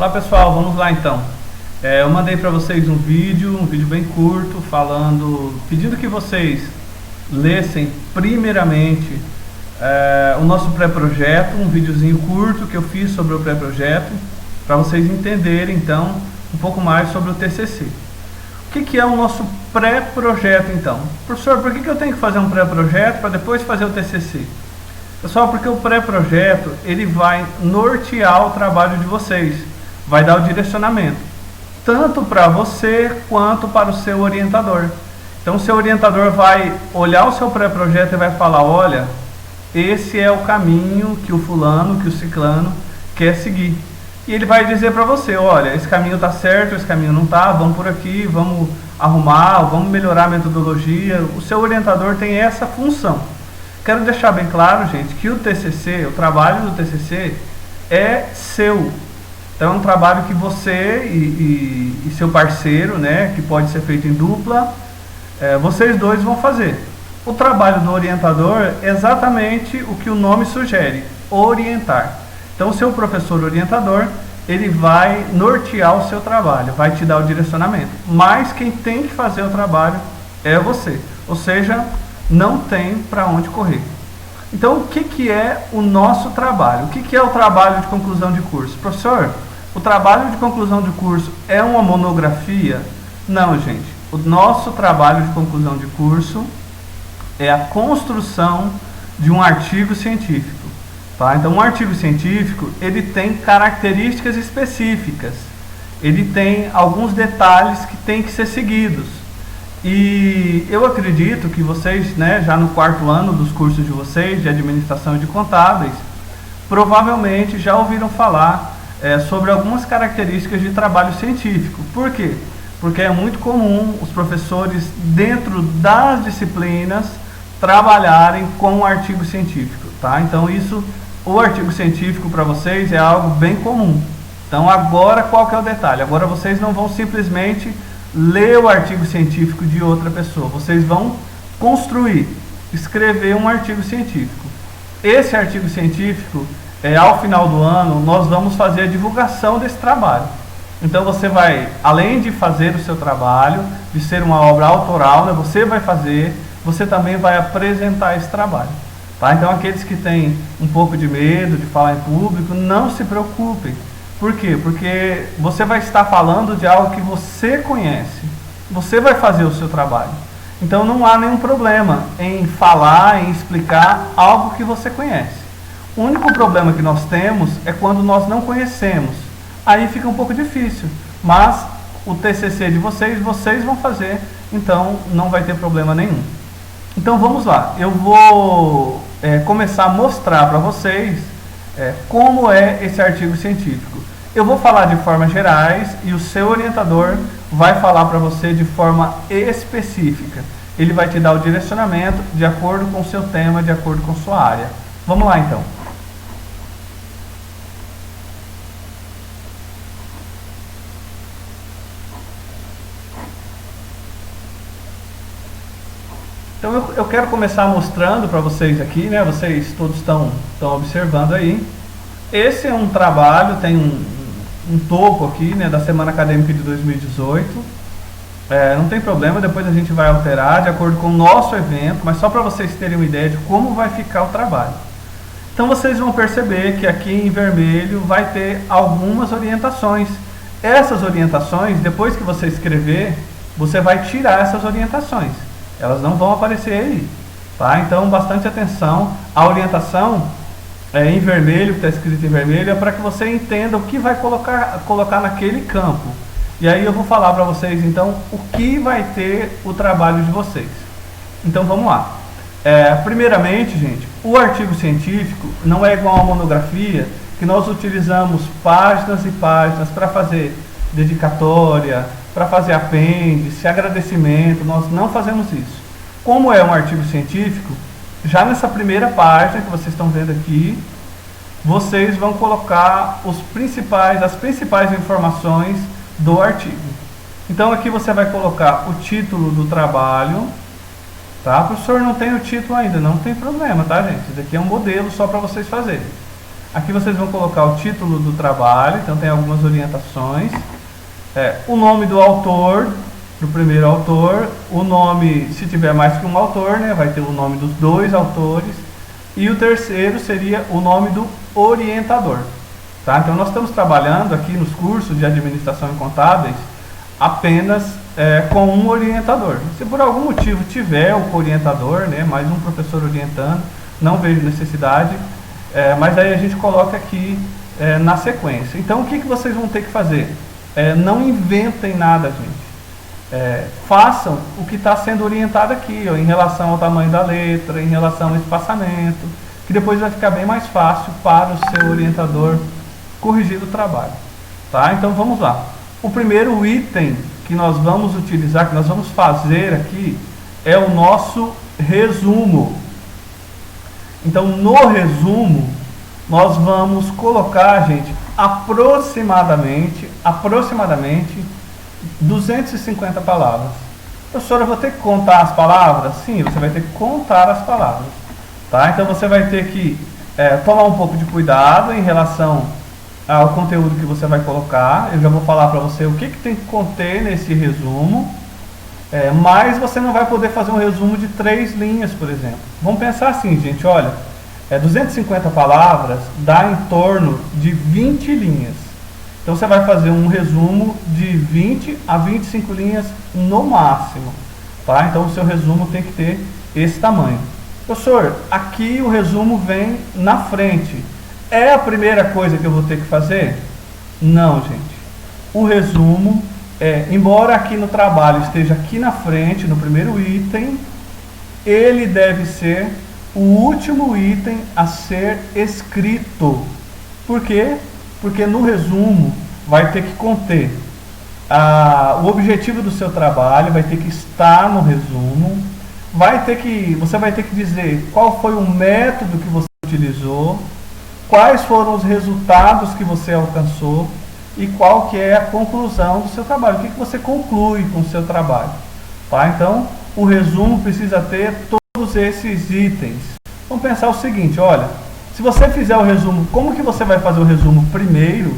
Olá pessoal, vamos lá então. Eu mandei para vocês um vídeo bem curto, pedindo que vocês lessem primeiramente o nosso pré-projeto, um videozinho curto que eu fiz sobre o pré-projeto, para vocês entenderem então um pouco mais sobre o TCC. O que é o nosso pré-projeto então? Professor, por que eu tenho que fazer um pré-projeto para depois fazer o TCC? Pessoal, porque o pré-projeto ele vai nortear o trabalho de vocês, vai dar o direcionamento, tanto para você quanto para o seu orientador. Então o seu orientador vai olhar o seu pré-projeto e vai falar, olha, esse é o caminho que o fulano, que o ciclano quer seguir. E ele vai dizer para você, olha, esse caminho está certo, esse caminho não está, vamos por aqui, vamos arrumar, vamos melhorar a metodologia. O seu orientador tem essa função. Quero deixar bem claro, gente, que o TCC, o trabalho do TCC é seu. Então é um trabalho que você e seu parceiro, né, que pode ser feito em dupla, vocês dois vão fazer. O trabalho do orientador é exatamente o que o nome sugere, orientar. Então o seu professor orientador, ele vai nortear o seu trabalho, vai te dar o direcionamento. Mas quem tem que fazer o trabalho é você. Ou seja, não tem para onde correr. Então o que é o nosso trabalho? O que é o trabalho de conclusão de curso? Professor, o trabalho de conclusão de curso é uma monografia? Não, gente. O nosso trabalho de conclusão de curso é a construção de um artigo científico. Tá? Então um artigo científico ele tem características específicas. Ele tem alguns detalhes que têm que ser seguidos. E eu acredito que vocês, né, já no 4º ano dos cursos de vocês, de administração e de contábeis, provavelmente já ouviram falar sobre algumas características de trabalho científico. Por quê? Porque é muito comum os professores, dentro das disciplinas, trabalharem com o artigo científico. Tá? Então o artigo científico para vocês é algo bem comum. Então agora qual que é o detalhe? Agora vocês não vão simplesmente ler o artigo científico de outra pessoa. Vocês vão construir, escrever um artigo científico. Esse artigo científico, ao final do ano, nós vamos fazer a divulgação desse trabalho. Então você vai, além de fazer o seu trabalho, de ser uma obra autoral, né, você vai fazer, você também vai apresentar esse trabalho. Tá? Então aqueles que têm um pouco de medo de falar em público, não se preocupem. Por quê? Porque você vai estar falando de algo que você conhece. Você vai fazer o seu trabalho. Então não há nenhum problema em falar, em explicar algo que você conhece. O único problema que nós temos é quando nós não conhecemos. Aí fica um pouco difícil. Mas o TCC de vocês vão fazer. Então não vai ter problema nenhum. Então vamos lá. Eu vou começar a mostrar para vocês como é esse artigo científico. Eu vou falar de formas gerais e o seu orientador vai falar para você de forma específica. Ele vai te dar o direcionamento de acordo com o seu tema, de acordo com sua área. Vamos lá então. Então eu quero começar mostrando para vocês aqui, né? Vocês todos estão observando aí. Esse é um trabalho, tem um topo aqui, né, da Semana Acadêmica de 2018. Não tem problema, depois a gente vai alterar de acordo com o nosso evento, mas só para vocês terem uma ideia de como vai ficar o trabalho. Então vocês vão perceber que aqui em vermelho vai ter algumas orientações. Essas orientações, depois que você escrever, você vai tirar essas orientações. Elas não vão aparecer aí. Tá? Então bastante atenção. A orientação em vermelho, que está escrito em vermelho, é para que você entenda o que vai colocar naquele campo. E aí eu vou falar para vocês então o que vai ter o trabalho de vocês. Então vamos lá. Primeiramente, gente, o artigo científico não é igual a uma monografia, que nós utilizamos páginas e páginas para fazer dedicatória, para fazer apêndice, agradecimento. Nós não fazemos isso. Como é um artigo científico, já nessa primeira página que vocês estão vendo aqui, vocês vão colocar as principais informações do artigo. Então aqui você vai colocar o título do trabalho. Tá? Professor, não tem o título ainda, não tem problema, tá, gente? Isso daqui é um modelo só para vocês fazerem. Aqui vocês vão colocar o título do trabalho, então tem algumas orientações. O nome do autor, do primeiro autor, o nome, se tiver mais que um autor, né, vai ter o nome dos dois autores, e o terceiro seria o nome do orientador. Tá? Então nós estamos trabalhando aqui nos cursos de administração e contábeis apenas com um orientador. Se por algum motivo tiver o orientador, né, mais um professor orientando, não vejo necessidade, mas aí a gente coloca aqui na sequência. Então o que vocês vão ter que fazer? Não inventem nada, gente. Façam o que está sendo orientado aqui, ó, em relação ao tamanho da letra, em relação ao espaçamento, que depois vai ficar bem mais fácil para o seu orientador corrigir o trabalho. Tá? Então vamos lá. O primeiro item que nós vamos utilizar, que nós vamos fazer aqui, é o nosso resumo. Então no resumo, nós vamos colocar, gente, aproximadamente 250 palavras. Professora, eu vou ter que contar as palavras? Sim, você vai ter que contar as palavras. Tá? Então você vai ter que tomar um pouco de cuidado em relação ao conteúdo que você vai colocar. Eu já vou falar para você o que tem que conter nesse resumo. Mas você não vai poder fazer um resumo de 3 linhas, por exemplo. Vamos pensar assim, gente, olha, 250 palavras dá em torno de 20 linhas. Então você vai fazer um resumo de 20 a 25 linhas no máximo. Tá? Então o seu resumo tem que ter esse tamanho. Professor, aqui o resumo vem na frente. É a primeira coisa que eu vou ter que fazer? Não, gente. O resumo, embora aqui no trabalho esteja aqui na frente, no primeiro item, ele deve ser o último item a ser escrito. Por quê? Porque no resumo vai ter que conter o objetivo do seu trabalho, vai ter que estar no resumo, você vai ter que dizer qual foi o método que você utilizou, quais foram os resultados que você alcançou e qual que é a conclusão do seu trabalho, o que você conclui com o seu trabalho. Tá? Então, o resumo precisa ter todos esses itens. Vamos pensar o seguinte, olha, se você fizer o resumo, como que você vai fazer o resumo primeiro,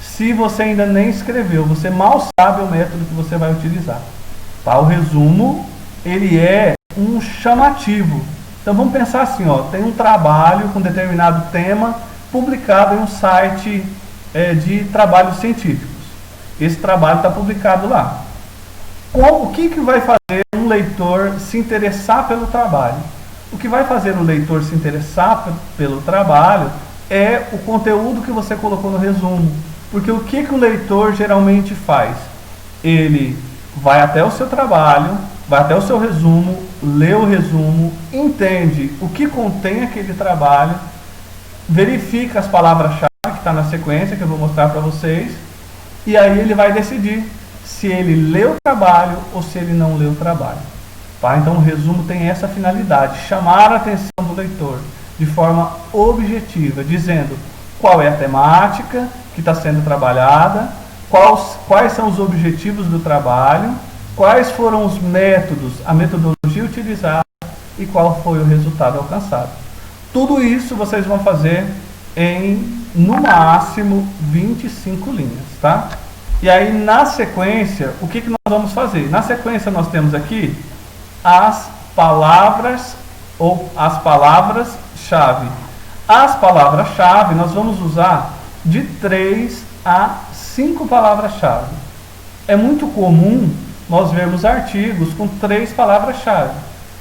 se você ainda nem escreveu, você mal sabe o método que você vai utilizar. Tá? O resumo, ele é um chamativo. Então vamos pensar assim, ó, tem um trabalho com determinado tema publicado em um site de trabalhos científicos. Esse trabalho está publicado lá. O que vai fazer um leitor se interessar pelo trabalho? O que vai fazer o leitor se interessar pelo trabalho é o conteúdo que você colocou no resumo. Porque o que o leitor geralmente faz? Ele vai até o seu trabalho, vai até o seu resumo, lê o resumo, entende o que contém aquele trabalho, verifica as palavras-chave que está na sequência, que eu vou mostrar para vocês, e aí ele vai decidir se ele lê o trabalho ou se ele não lê o trabalho. Tá? Então o resumo tem essa finalidade, chamar a atenção do leitor de forma objetiva, dizendo qual é a temática que está sendo trabalhada, quais são os objetivos do trabalho, quais foram os métodos, a metodologia utilizada e qual foi o resultado alcançado. Tudo isso vocês vão fazer em, no máximo, 25 linhas. Tá? E aí, na sequência, o que nós vamos fazer? Na sequência, nós temos aqui as palavras ou as palavras-chave. As palavras-chave nós vamos usar de 3 a 5 palavras-chave. É muito comum nós vermos artigos com 3 palavras-chave.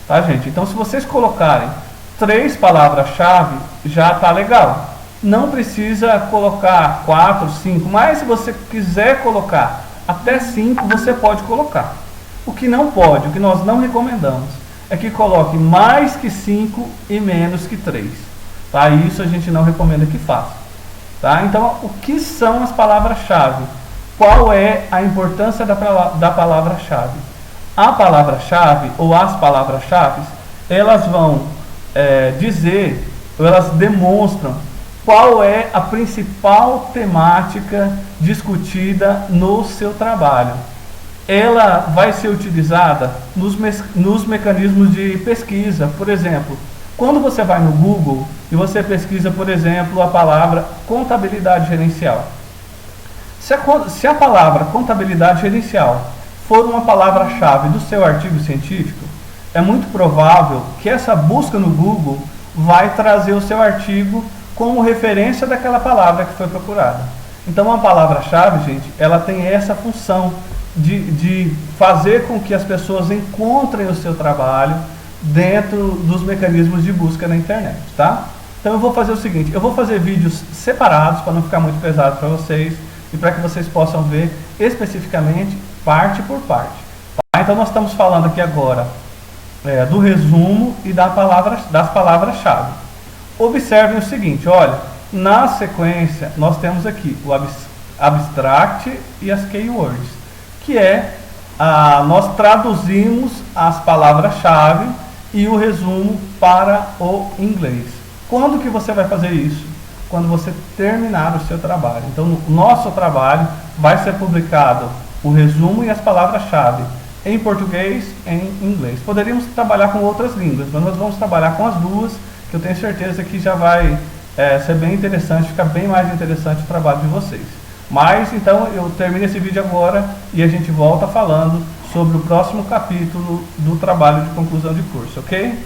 Tá, gente? Então, se vocês colocarem 3 palavras-chave, já está legal. Não precisa colocar 4, 5, mas se você quiser colocar até 5, você pode colocar. O que não pode, o que nós não recomendamos, é que coloque mais que 5 e menos que 3. Tá? Isso a gente não recomenda que faça. Tá? Então, o que são as palavras-chave? Qual é a importância da palavra-chave? A palavra-chave ou as palavras-chave, elas vão dizer, ou elas demonstram qual é a principal temática discutida no seu trabalho. Ela vai ser utilizada nos mecanismos de pesquisa. Por exemplo, Quando você vai no Google e você pesquisa, por exemplo, a palavra contabilidade gerencial. Se a palavra contabilidade gerencial for uma palavra-chave do seu artigo científico, é muito provável que essa busca no Google vai trazer o seu artigo como referência daquela palavra que foi procurada. Então, a palavra-chave, gente, ela tem essa função de fazer com que as pessoas encontrem o seu trabalho dentro dos mecanismos de busca na internet, tá? Então, eu vou fazer o seguinte, eu vou fazer vídeos separados para não ficar muito pesado para vocês e para que vocês possam ver especificamente parte por parte. Tá? Então, nós estamos falando aqui agora do resumo e das palavras-chave. Observem o seguinte, olha, na sequência nós temos aqui o abstract e as keywords, que nós traduzimos as palavras-chave e o resumo para o inglês. Quando que você vai fazer isso? Quando você terminar o seu trabalho. Então, no nosso trabalho vai ser publicado o resumo e as palavras-chave em português e em inglês. Poderíamos trabalhar com outras línguas, mas nós vamos trabalhar com as duas, que eu tenho certeza que já vai ser bem interessante, ficar bem mais interessante o trabalho de vocês. Mas, então, eu termino esse vídeo agora e a gente volta falando sobre o próximo capítulo do trabalho de conclusão de curso, ok?